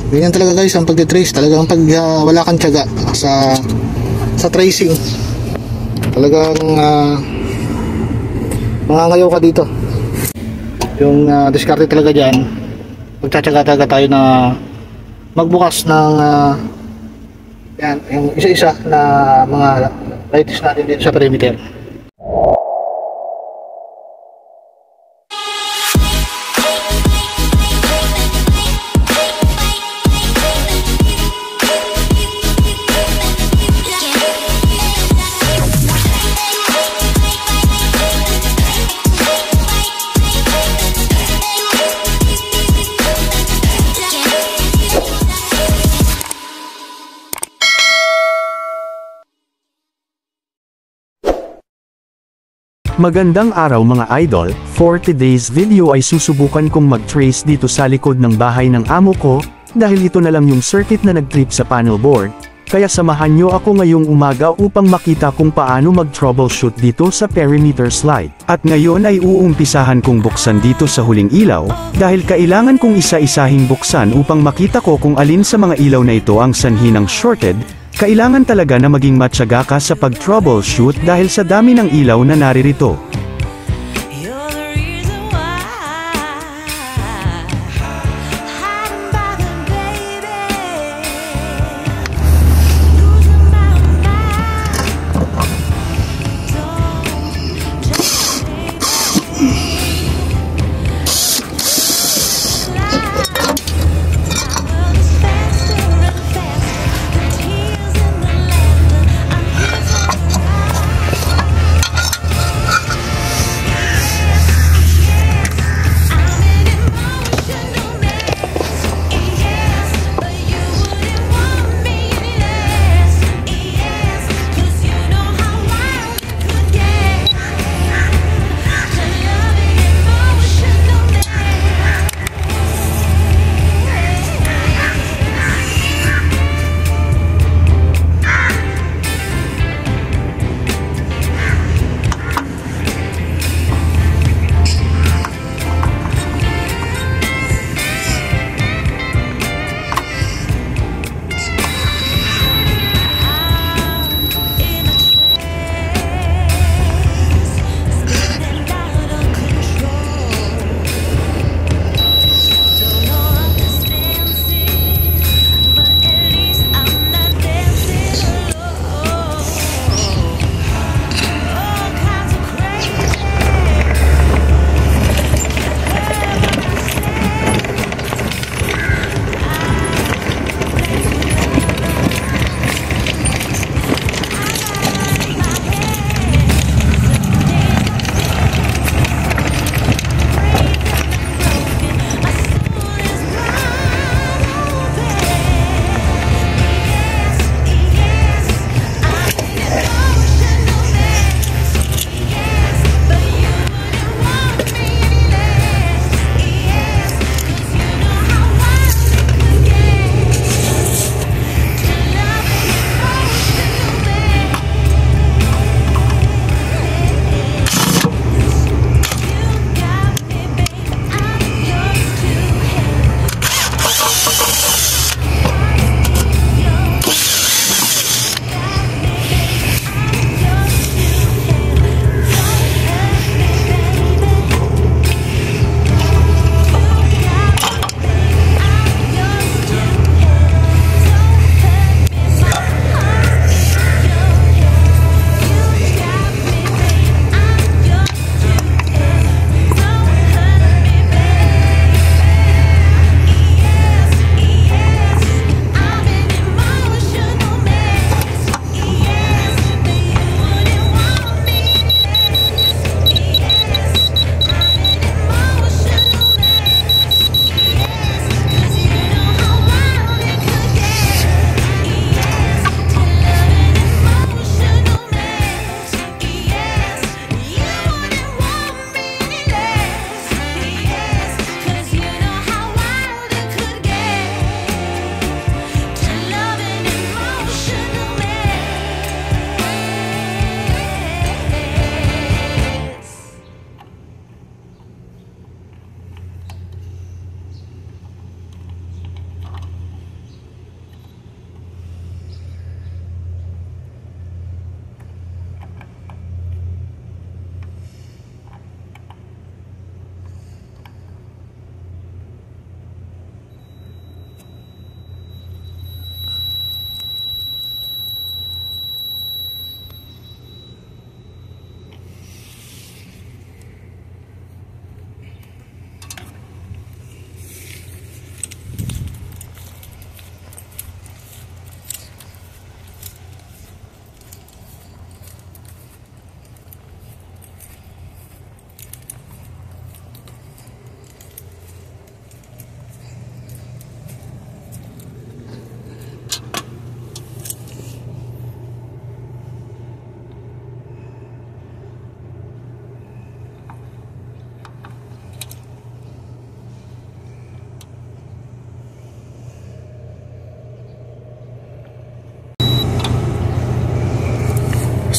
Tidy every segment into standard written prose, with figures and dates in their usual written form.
Ganyan talaga guys ang pagtitrace. Talagang pag wala kang tiyaga sa tracing, talagang mangangayaw ka dito. Yung diskarte talaga dyan, magtsatsaga talaga tayo na magbukas ng yan, yung isa-isa na mga lights natin dito sa perimeter. Magandang araw mga idol, for today's video ay susubukan kong mag-trace dito sa likod ng bahay ng amo ko, dahil ito na lang yung circuit na nag-trip sa panel board, kaya samahan nyo ako ngayong umaga upang makita kung paano mag-troubleshoot dito sa perimeter slide. At ngayon ay uumpisahan kong buksan dito sa huling ilaw, dahil kailangan kong isa-isahing buksan upang makita ko kung alin sa mga ilaw na ito ang sanhi ng shorted. Kailangan talaga na maging matyaga ka sa pag-troubleshoot dahil sa dami ng ilaw na naririto.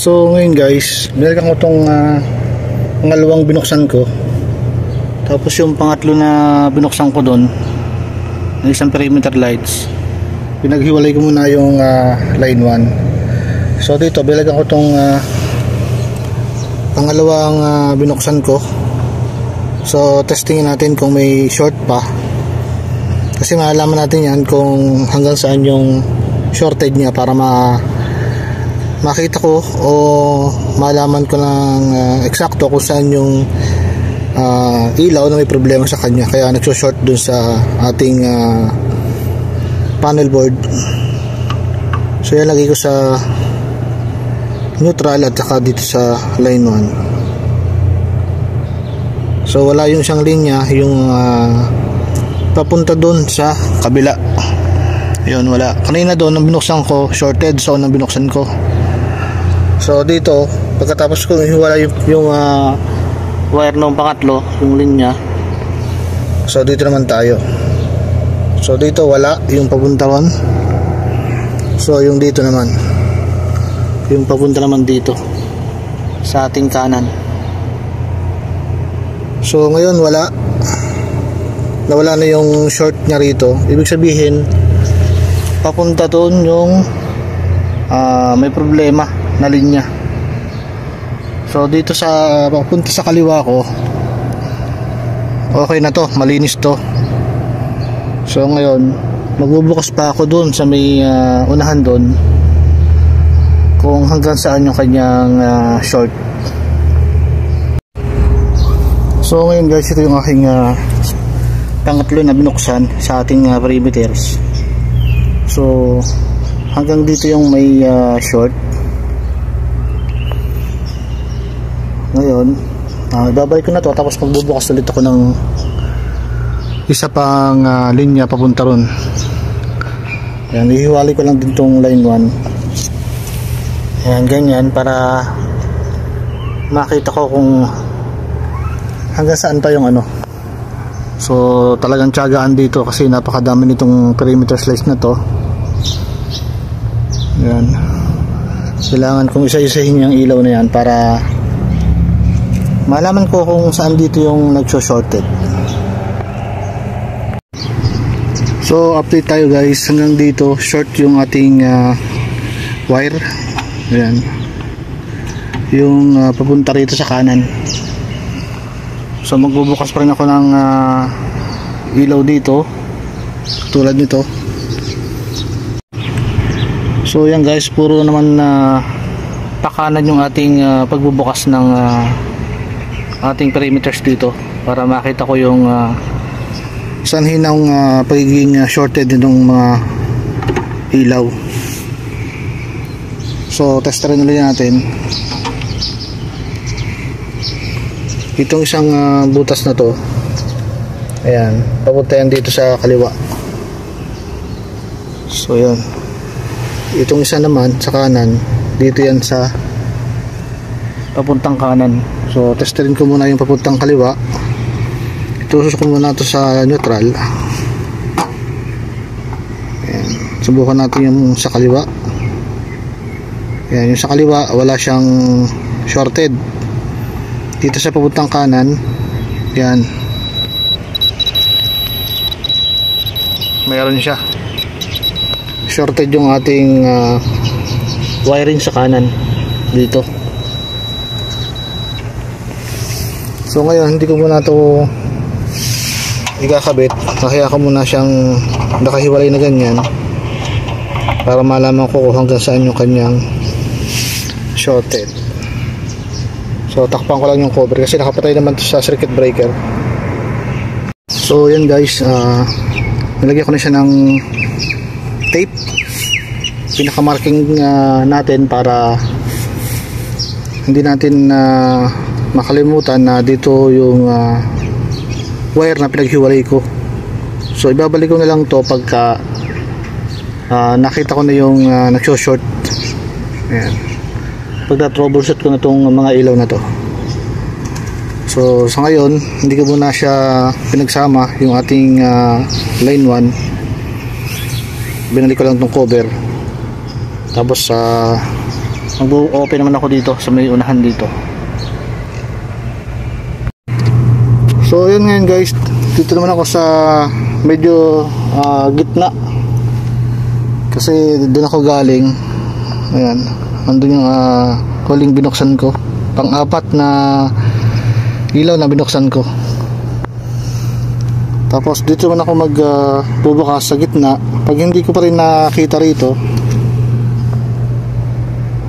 So ngayon guys, binalikan ko itong pangalawang binuksan ko. Tapos yung pangatlo na binuksan ko doon, ng isang perimeter lights, pinaghiwalay ko muna yung line 1. So dito binalikan ko itong pangalawang binuksan ko. So testingin natin kung may short pa, kasi malalaman natin yan kung hanggang saan yung shorted niya para makita ko o malaman ko ng eksakto kung saan yung ilaw na may problema sa kanya, kaya nagso-short dun sa ating panel board. So yan, lagay ko sa neutral at saka dito sa line 1. So wala yung isang linya, yung papunta dun sa kabila. Yun, wala. Kanina doon nang binuksan ko, shorted, so nang binuksan ko. So dito, pagkatapos ko hiwala yung wire ng pangatlo, yung linya. So dito naman tayo. So dito wala yung papunta ron. So yung dito naman, yung papunta naman dito sa ating kanan. So ngayon nawala na yung short niya rito. Ibig sabihin papunta doon yung may problema na linya. So dito sa papunta sa kaliwa ko, okay na to, malinis to. So ngayon magbubukas pa ako doon sa may unahan doon kung hanggang saan yung kanyang short. So ngayon guys, ito yung aking pangatlo na binuksan sa ating perimeters. So hanggang dito yung may short. Ngayon babalik ko na to, tapos magbubukas ulit ako ng isa pang linya papunta ron. Ayan, ihiwalay ko lang din tong line 1. Ayan, ganyan, para makita ko kung hanggang saan pa yung ano. So talagang tiyagaan dito kasi napakadami nitong perimeter slice na to. Ayan, kailangan kong isa-isahin yung ilaw na yan para malaman ko kung saan dito yung nagso-shorted. So update tayo guys, hanggang dito short yung ating wire. Ayan, yung papunta rito sa kanan. So magbubukas pa rin ako ng ilaw dito tulad nito. So yan guys, puro naman pakanan yung ating pagbubukas ng ating perimeters dito para makita ko yung sanhin ng pagiging shorted ng mga ilaw. So testerin ulit natin itong isang butas na to. Ayan, papunta yan dito sa kaliwa. So yan, itong isa naman sa kanan, dito yan sa papuntang kanan. So testerin ko muna yung papuntang kaliwa. Itusok ko muna ito sa neutral. Ayan, subukan natin yung sa kaliwa. Ayan, yung sa kaliwa wala siyang shorted. Dito sa papuntang kanan, yan, mayroon siya shorted yung ating wiring sa kanan dito. So ngayon hindi ko muna ito ikakabit, kaya ko muna siyang nakahiwalay na ganyan para malaman ko kung hanggang saan yung kanyang shorted. So takpan ko lang yung cover kasi nakapatay naman to sa circuit breaker. So yan guys, nilagyan ko na siya ng tape, pinakamarking natin para hindi natin makalimutan na dito yung wire na pinaghiwalay ko. So ibabalik ko na lang to pagka nakita ko na yung nagso-short. Ayan, pagka-troubleshoot ko na itong mga ilaw na to. So sa ngayon hindi ko muna siya pinagsama yung ating line 1. Binalik ko lang itong cover, tapos mag-open naman ako dito sa may unahan dito. So yun ngayon guys, dito naman ako sa medyo gitna kasi doon ako galing. Ayan, andun yung huling binuksan ko, pang-apat na ilaw na binuksan ko. Tapos dito naman ako magbubukas sa gitna. Pag hindi ko pa rin nakita rito,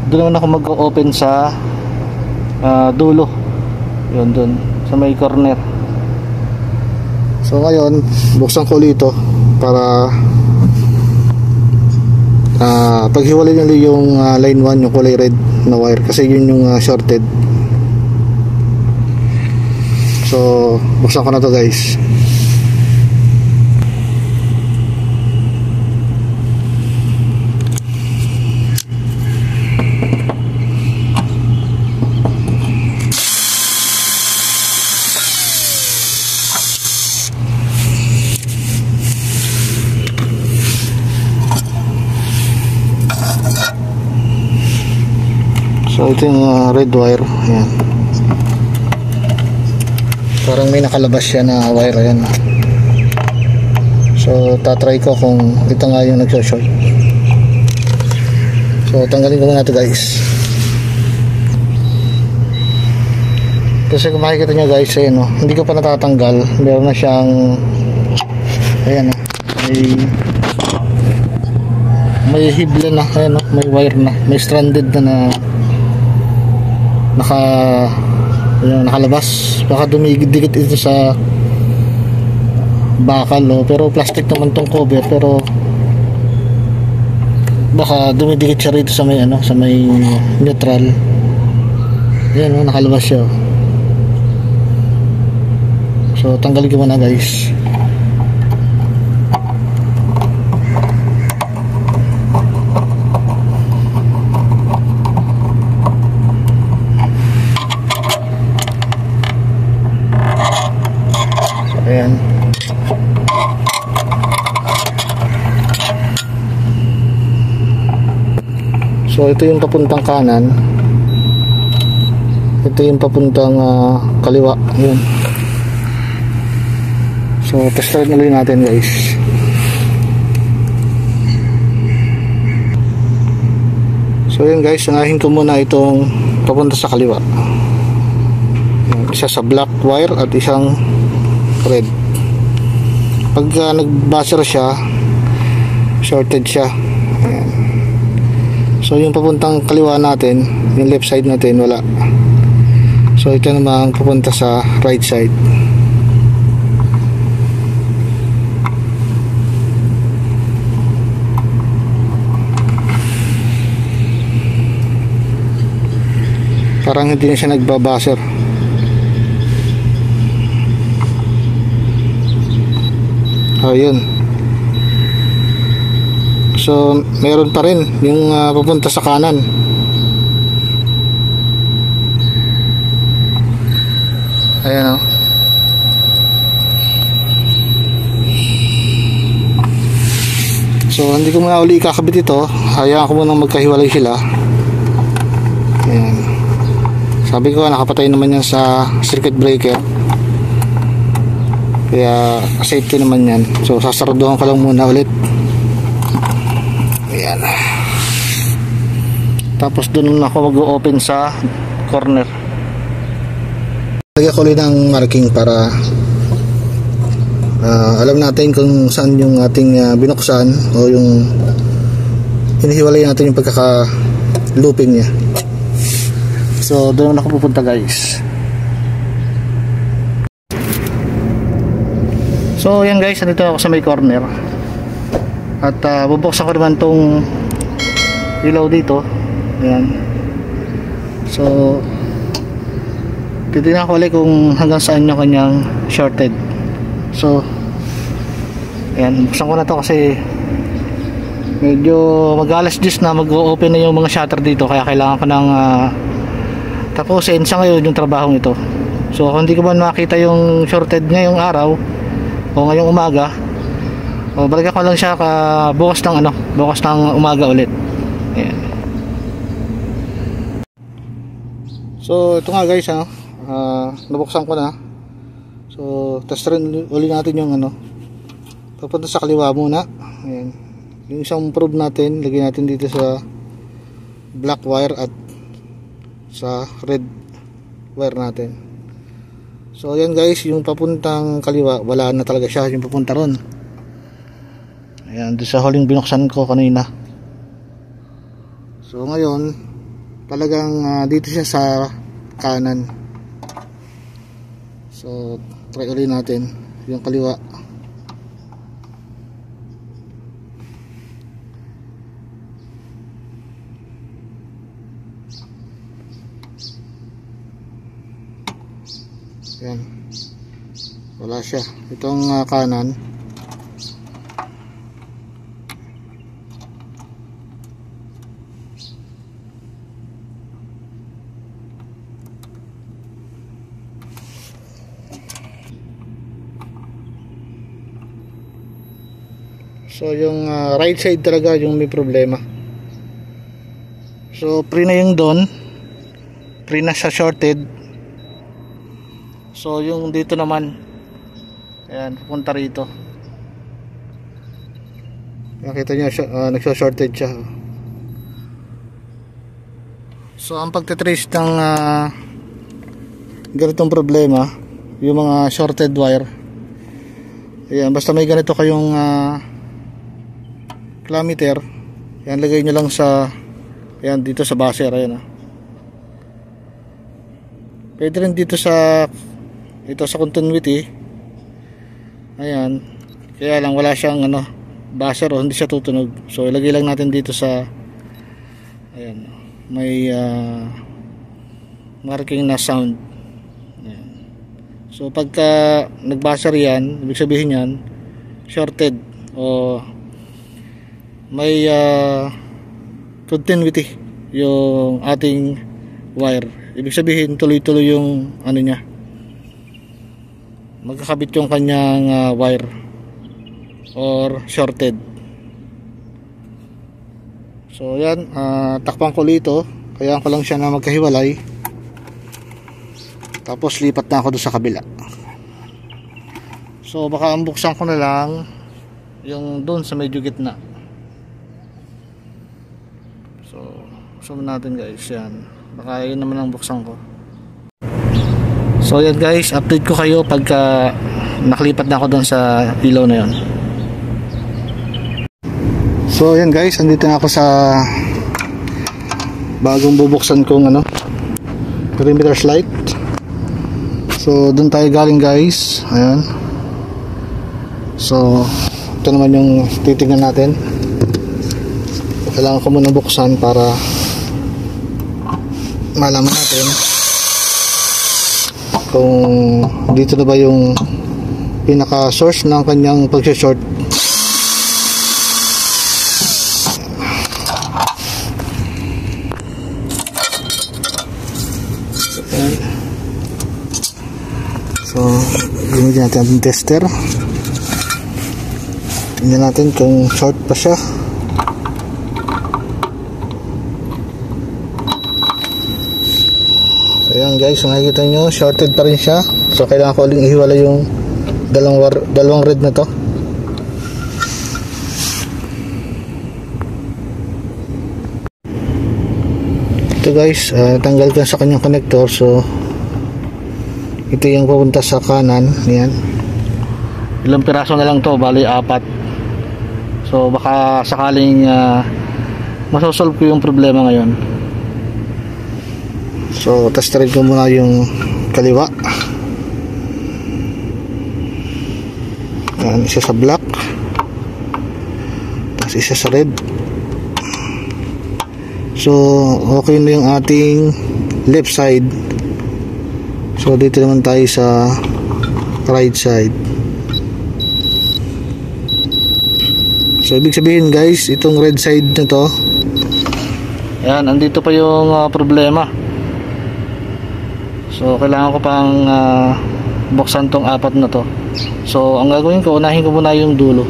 doon naman ako mag-open sa dulo. Yun, doon sa may corner. So ngayon buksan ko ulit ito para paghiwalay nila yung line 1, yung kulay red na wire, kasi yun yung shorted. So buksan ko na to guys. So ito yung red wire. Ayan. Parang may nakalabas siya na wire. Ayan. So tatry ko kung ito nga yung nagso-short. So tanggalin ko muna ito guys. Kasi kung makikita nyo guys, ayan, hindi ko pa natatanggal. Meron na siyang ayan, may hibla na, ayan, may wire na, may stranded na nakalabas. Baka dumidikit ito sa bakal, pero plastic naman tong cover, pero baka dumidikit siya rito sa may sa may neutral. Ayan, nakalabas siya. So tanggalin ko muna guys. Ayan. So ito yung papuntang kanan, ito yung papuntang kaliwa. Ayan. So test ulit natin guys. So yun guys, unahin ko muna itong papunta sa kaliwa. Ayan. Isa sa black wire at isang red. Pag nag-buzzer siya, shorted siya. Ayan. So yung papuntang kaliwa natin, yung left side natin, wala. So ito naman pupunta sa right side. Parang hindi na siya nagbabuzzer. Oh, yun. So meron pa rin yung papunta sa kanan. Ayan, so hindi ko muna uli ikakabit ito. Hayaan ko muna magkahiwalay sila. Ayan. Sabi ko nakapatay naman yan sa circuit breaker, kaya safety naman yan. So sasarduhan ko lang muna ulit. Ayan. Tapos doon ako mag-open sa corner. Lagyan ko ulit ng marking para alam natin kung saan yung ating binuksan o yung hinihiwalay natin yung pagkaka-looping niya. So doon ako pupunta guys. So yan guys, nandito ako sa may corner. At bubuksan ko naman tong ilaw dito. Ayan. So titignan ko ulit kung hanggang saan yung kanyang shorted. So ayan, buksan ko na to kasi medyo mag-alas 10 na, mag-open na yung mga shutter dito, kaya kailangan ko ng tapusin sa ngayon yung trabahong ito. So kung hindi ko man makita yung shorted ngayong araw o ngayong umaga, o balikan ko lang siya bukas ng bukas ng umaga ulit. Ayan. So ito nga guys, nabuksan ko na. So test rin uli natin yung papunta sa kaliwa muna. Ayan. Yung isang probe natin, lagyan natin dito sa black wire at sa red wire natin. So ayan guys, yung papuntang kaliwa, wala na talaga siya, yung papunta ron. Ayan, doon sa huling binuksan ko kanina. So ngayon, talagang dito siya sa kanan. So try ulit natin yung kaliwa. Ayan, wala siya. Itong kanan. So yung right side talaga yung may problema. So pre na yung doon, pre na siya shorted. So yung dito naman, ayan, pupunta rito. Nakita nyo, nagso-shorted siya. So ang pagtitrace ng ganitong problema, yung mga shorted wire, ayan, basta may ganito kayong kilometer, yan, lagay nyo lang sa, yan, dito sa buzzer. Ayan, pwede rin dito sa continuity. Ayan, kaya lang wala siyang buzzer, o hindi siya tutunog. So ilagay lang natin dito sa, ayan, may marking na sound. Ayan. So pagka nag-buzzer yan, ibig sabihin yan shorted o may continuity yung ating wire. Ibig sabihin tuloy-tuloy yung niya, magkakabit yung kanyang wire or shorted. So yan, takpan ko dito, kaya ko lang siya na magkahiwalay, tapos lipat na ako doon sa kabila. So baka ang buksan ko na lang yung doon sa medyo gitna. So zoom natin guys, yan, baka yun naman ang buksan ko. So yan guys, update ko kayo pagka nakalipat na ako doon sa ilaw na yon. So yan guys, andito na ako sa bagong bubuksan kong perimeter light. So doon tayo galing guys. Ayan. So ito naman yung titingnan natin. Kailangan ko muna buksan para malaman natin kung dito na ba yung pinaka source ng kanyang pag-short. So gamitin natin ang tester, tingnan natin kung short pa siya. Ayan guys, kung nakikita nyo, shorted pa rin siya. So kailangan ko uling ihiwala yung dalawang red na to. Ito guys, tanggal ko sa kanyang connector. So ito yung pupunta sa kanan. Ayan, ilang piraso na lang to, bali 4. So baka sakaling masosolve ko yung problema ngayon. So testerin ko muna yung kaliwa. Yan, isa sa black, tapos isa sa red. So okay na yung ating left side. So dito naman tayo sa right side. So ibig sabihin guys, itong red side na to, ayan, andito pa yung problema. So kailangan ko pang buksan tong 4 na to. So ang gagawin ko, unahin ko muna yung dulo.